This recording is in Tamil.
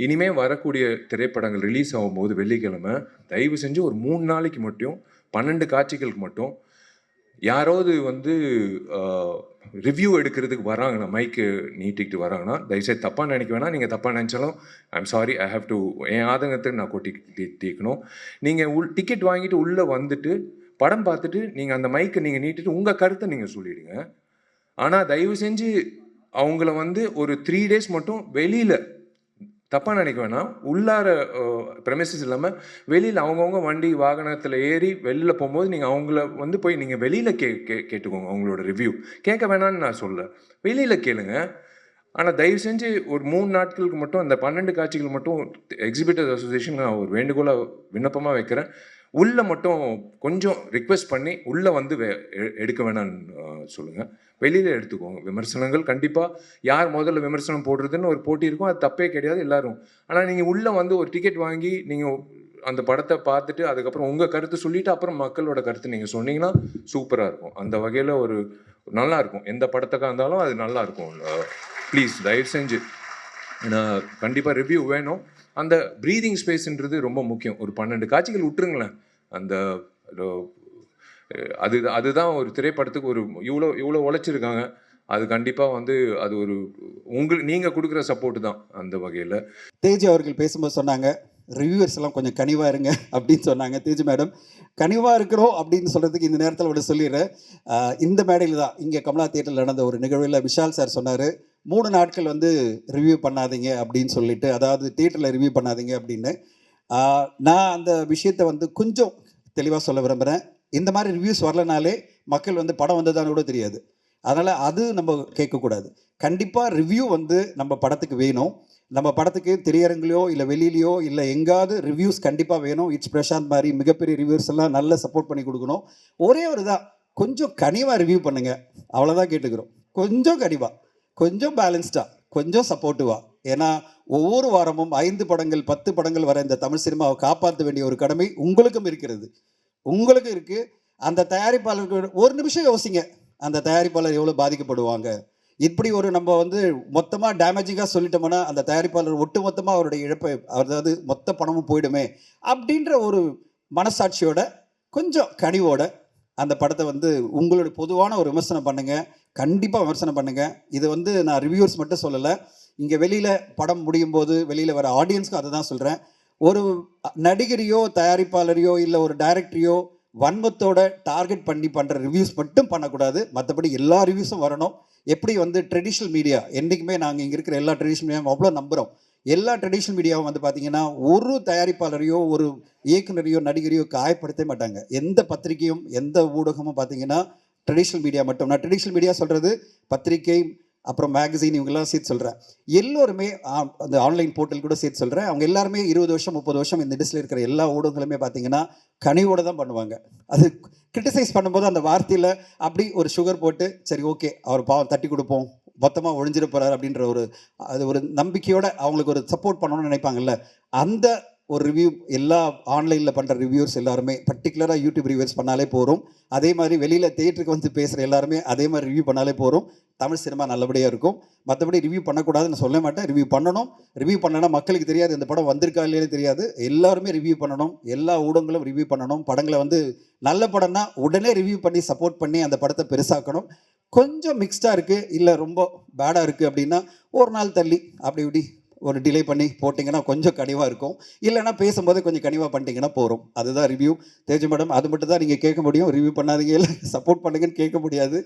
இனிமே வரக்கூடிய திரைப்படங்கள் ரிலீஸ் ஆகும்போது வெள்ளிக்கிழமை தயவு செஞ்சு ஒரு 3 நாளைக்கு மட்டும் 12 காட்சிகளுக்கு மட்டும் யாராவது வந்து ரிவ்யூ எடுக்கிறதுக்கு வராங்கன்னா, மைக்கு நீட்டிக்கிட்டு வராங்கன்னா, தயவுசெய்து தப்பாக நினைக்க வேணாம். நீங்கள் தப்பாக நினச்சாலும் I'm sorry, I have to என் ஆதங்கத்துக்கு நான் தீர்க்கணும். நீங்கள் டிக்கெட் வாங்கிட்டு உள்ளே வந்துட்டு படம் பார்த்துட்டு நீங்கள் அந்த மைக்கை நீங்கள் நீட்டிட்டு உங்கள் கருத்தை நீங்கள் சொல்லிடுங்க. ஆனால் தயவு செஞ்சு அவங்கள வந்து ஒரு 3 டேஸ் மட்டும் வெளியில் தப்பாக நினைக்க வேணாம். உள்ளார ப்ரெமிசஸ் இல்லாமல் வெளியில் அவங்கவுங்க வண்டி வாகனத்தில் ஏறி வெளியில் போகும்போது நீங்கள் அவங்கள வந்து போய் நீங்கள் வெளியில் கேட்டுக்கோங்க. அவங்களோட ரிவ்யூ கேட்க வேணான்னு நான் சொல்ல, வெளியில் கேளுங்க. ஆனால் தயவு செஞ்சு ஒரு 3 நாட்களுக்கு மட்டும் அந்த 12 காட்சிகள் மட்டும் எக்ஸிபிட்டர்ஸ் அசோசியேஷன் நான் ஒரு வேண்டுகோளாக விண்ணப்பமாக வைக்கிறேன். உள்ளே மட்டும் கொஞ்சம் ரிக்வெஸ்ட் பண்ணி உள்ளே வந்து எடுக்க வேணான்னு சொல்லுங்கள். வெளியில் எடுத்துக்கோங்க. விமர்சனங்கள் கண்டிப்பாக யார் முதல்ல விமர்சனம் போடுறதுன்னு ஒரு போட்டி இருக்கும். அது தப்பே கிடையாது எல்லாரும். ஆனால் நீங்கள் உள்ளே வந்து ஒரு டிக்கெட் வாங்கி நீங்கள் அந்த படத்தை பார்த்துட்டு அதுக்கப்புறம் உங்கள் கருத்து சொல்லிவிட்டு அப்புறம் மக்களோட கருத்து நீங்கள் சொன்னீங்கன்னா சூப்பராக இருக்கும். அந்த வகையில் ஒரு நல்லா இருக்கும். எந்த படத்துக்காக இருந்தாலும் அது நல்லாயிருக்கும். ப்ளீஸ் தயவு செஞ்சு நான் கண்டிப்பாக ரிவ்யூ வேணும். அந்த ப்ரீதிங் ஸ்பேஸ்ன்றது ரொம்ப முக்கியம். ஒரு 12 காட்சிகள் விட்டுருங்களேன். அந்த அதுதான் ஒரு திரைப்படத்துக்கு ஒரு இவ்வளோ உழைச்சிருக்காங்க. அது கண்டிப்பாக வந்து அது ஒரு நீங்கள் கொடுக்குற சப்போர்ட் தான் அந்த வகையில். தேஜ் அவர்கள் பேசும்போது சொன்னாங்க, ரிவ்யூவர்ஸ் எல்லாம் கொஞ்சம் கனிவாக இருங்க அப்படின்னு சொன்னாங்க. தேஜ் மேடம் கனிவாக இருக்கிறோம் அப்படின்னு சொல்கிறதுக்கு இந்த நேரத்தில் ஒன்று சொல்லிடுறேன். இந்த மேடையில் தான் இங்கே கமலா தியேட்டரில் நடந்த ஒரு நிகழ்வில் விஷால் சார் சொன்னார், 3 நாட்கள் வந்து ரிவ்யூ பண்ணாதீங்க அப்படின்னு சொல்லிட்டு, அதாவது தியேட்டரில் ரிவ்யூ பண்ணாதீங்க அப்படின்னு. நான் அந்த விஷயத்தை வந்து கொஞ்சம் தெளிவாக சொல்ல விரும்புகிறேன். இந்த மாதிரி ரிவ்யூஸ் வரலனாலே மக்கள் வந்து படம் வந்ததான்னு கூட தெரியாது. அதனால் அது நம்ம கேட்கக்கூடாது. கண்டிப்பாக ரிவ்யூ வந்து நம்ம படத்துக்கு வேணும். நம்ம படத்துக்கு திரையரங்குலையோ இல்லை வெளியிலையோ இல்லை எங்காவது ரிவ்யூஸ் கண்டிப்பாக வேணும். இட்ஸ் பிரசாந்த் மாதிரி மிகப்பெரிய ரிவ்யூஸ் எல்லாம் நல்ல சப்போர்ட் பண்ணி கொடுக்கணும். ஒரே ஒரு தான், கொஞ்சம் கனிவாக ரிவ்யூ பண்ணுங்கள், அவ்வளோதான் கேட்டுக்கிறோம். கொஞ்சம் கனிவாக, கொஞ்சம் பேலன்ஸ்டாக, கொஞ்சம் சப்போர்ட்டிவாக. ஏன்னா ஒவ்வொரு வாரமும் 5 படங்கள் 10 படங்கள் வர இந்த தமிழ் சினிமாவை காப்பாற்ற வேண்டிய ஒரு கடமை உங்களுக்கும் இருக்கிறது. உங்களுக்கு இருக்குது. அந்த தயாரிப்பாளருக்கு ஒரு நிமிஷம் யோசிங்க, அந்த தயாரிப்பாளர் எவ்வளோ பாதிக்கப்படுவாங்க. இப்படி ஒரு நம்ம வந்து மொத்தமாக டேமேஜிங்காக சொல்லிட்டோம்னா அந்த தயாரிப்பாளர் ஒட்டு மொத்தமாக அவருடைய இழப்பை, அதாவது மொத்த பணமும் போயிடுமே அப்படின்ற ஒரு மனசாட்சியோட கொஞ்சம் கனிவோட அந்த படத்தை வந்து உங்களுடைய பொதுவான ஒரு விமர்சனம் பண்ணுங்கள். கண்டிப்பாக விமர்சனம் பண்ணுங்கள். இது வந்து நான் ரிவ்யூவர்ஸ் மட்டும் சொல்லலை, இங்கே வெளியில் படம் முடியும் போது வெளியில் வர ஆடியன்ஸ்க்கு அதை தான் சொல்கிறேன். ஒரு நடிகரையோ தயாரிப்பாளரையோ இல்லை ஒரு டைரக்டரையோ வன்மத்தோட டார்கெட் பண்ணி பண்ணுற ரிவ்யூஸ் மட்டும் பண்ணக்கூடாது. மற்றபடி எல்லா ரிவ்யூஸும் வரணும். எப்படி வந்து ட்ரெடிஷ்னல் மீடியா என்றைக்குமே நாங்கள் இங்கே இருக்கிற எல்லா ட்ரெடிஷ்னல் மீடியாவும் அவ்வளோ நம்புகிறோம். எல்லா ட்ரெடிஷ்னல் மீடியாவும் வந்து பார்த்திங்கன்னா ஒரு தயாரிப்பாளரையோ ஒரு இயக்குனரையோ நடிகரையோ காயப்படுத்த மாட்டாங்க. எந்த பத்திரிகையும் எந்த ஊடகமும் பார்த்திங்கன்னா ட்ரெடிஷ்னல் மீடியா மட்டும், நான் ட்ரெடிஷ்னல் மீடியா சொல்கிறது பத்திரிகை அப்புறம் மேகசின் இவங்கெல்லாம் சேர்த்து சொல்கிறேன். எல்லோருமே அந்த ஆன்லைன் போர்ட்டல் கூட சேர்த்து சொல்கிறேன். அவங்க எல்லாருமே 20 வருஷம் 30 வருஷம் இந்த இண்டஸ்ட்ரியில் இருக்கிற எல்லா ஊடகங்களுமே பார்த்திங்கன்னா கனிவோடு தான் பண்ணுவாங்க. அது கிரிட்டிசைஸ் பண்ணும்போது அந்த வார்த்தையில் அப்படி ஒரு சுகர் போட்டு சரி ஓகே அவர் பாவம் தட்டி கொடுப்போம், மொத்தமாக ஒழிஞ்சிட போகிறார் அப்படின்ற ஒரு நம்பிக்கையோடு அவங்களுக்கு ஒரு சப்போர்ட் பண்ணணும்னு நினைப்பாங்கல்ல. அந்த ஒரு ரிவ்யூ எல்லா ஆன்லைனில் பண்ணுற ரிவ்யூவர்ஸ் எல்லாருமே பர்டிகுலராக யூடியூப் ரிவ்யூஸ் பண்ணாலே போகிறோம். அதே மாதிரி வெளியில் தியேட்டருக்கு வந்து பேசுகிற எல்லாருமே அதே மாதிரி ரிவ்யூ பண்ணாலே போகிறோம். தமிழ் சினிமா நல்லபடியாக இருக்கும். மற்றபடி ரிவ்யூ பண்ணக்கூடாதுன்னு சொல்ல மாட்டேன். ரிவ்யூ பண்ணணும். ரிவ்யூ பண்ணனா மக்களுக்கு தெரியாது இந்த படம் வந்திருக்கா இல்லையே தெரியாது. எல்லாருமே ரிவ்யூ பண்ணணும். எல்லா ஊடகங்களும் ரிவ்யூ பண்ணணும். படங்களை வந்து நல்ல படம்னா உடனே ரிவ்யூ பண்ணி சப்போர்ட் பண்ணி அந்த படத்தை பெருசாக்கணும். கொஞ்சம் மிக்ஸ்டாக இருக்குது இல்லை ரொம்ப பேடாக இருக்குது அப்படின்னா ஒரு நாள் தள்ளி அப்படி இப்படி ஒரு டிலே பண்ணி போட்டிங்கன்னா கொஞ்சம் கனிவாக இருக்கும். இல்லைனா பேசும்போது கொஞ்சம் கனிவாக பண்ணிட்டீங்கன்னா போகிறோம். அதுதான் ரிவ்யூ. தேஜ் மேடம் அது மட்டும் தான் நீங்கள் கேட்க முடியும். ரிவ்யூ பண்ணாதீங்க இல்லை சப்போர்ட் பண்ணுங்கன்னு கேட்க முடியாது.